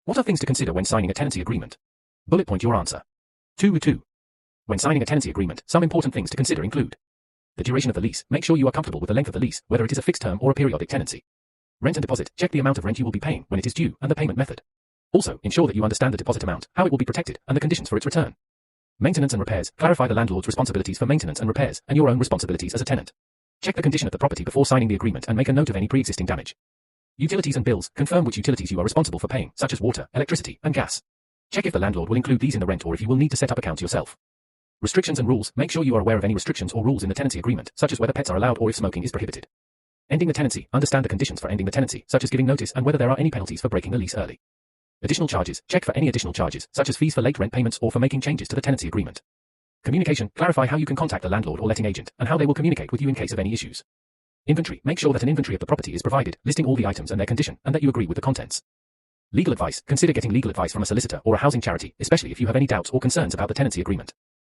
What are things to consider when signing a tenancy agreement? Bullet point your answer. 2. When signing a tenancy agreement, some important things to consider include the duration of the lease. Make sure you are comfortable with the length of the lease, whether it is a fixed term or a periodic tenancy. Rent and deposit. Check the amount of rent you will be paying when it is due and the payment method. Also, ensure that you understand the deposit amount, how it will be protected, and the conditions for its return. Maintenance and repairs. Clarify the landlord's responsibilities for maintenance and repairs, and your own responsibilities as a tenant. Check the condition of the property before signing the agreement and make a note of any pre-existing damage. Utilities and bills. Confirm which utilities you are responsible for paying, such as water, electricity, and gas. Check if the landlord will include these in the rent or if you will need to set up accounts yourself. Restrictions and rules. Make sure you are aware of any restrictions or rules in the tenancy agreement, such as whether pets are allowed or if smoking is prohibited. Ending the tenancy. Understand the conditions for ending the tenancy, such as giving notice and whether there are any penalties for breaking the lease early. Additional charges. Check for any additional charges, such as fees for late rent payments or for making changes to the tenancy agreement. Communication. Clarify how you can contact the landlord or letting agent, and how they will communicate with you in case of any issues. Inventory. Make sure that an inventory of the property is provided, listing all the items and their condition, and that you agree with the contents. Legal advice. Consider getting legal advice from a solicitor or a housing charity, especially if you have any doubts or concerns about the tenancy agreement.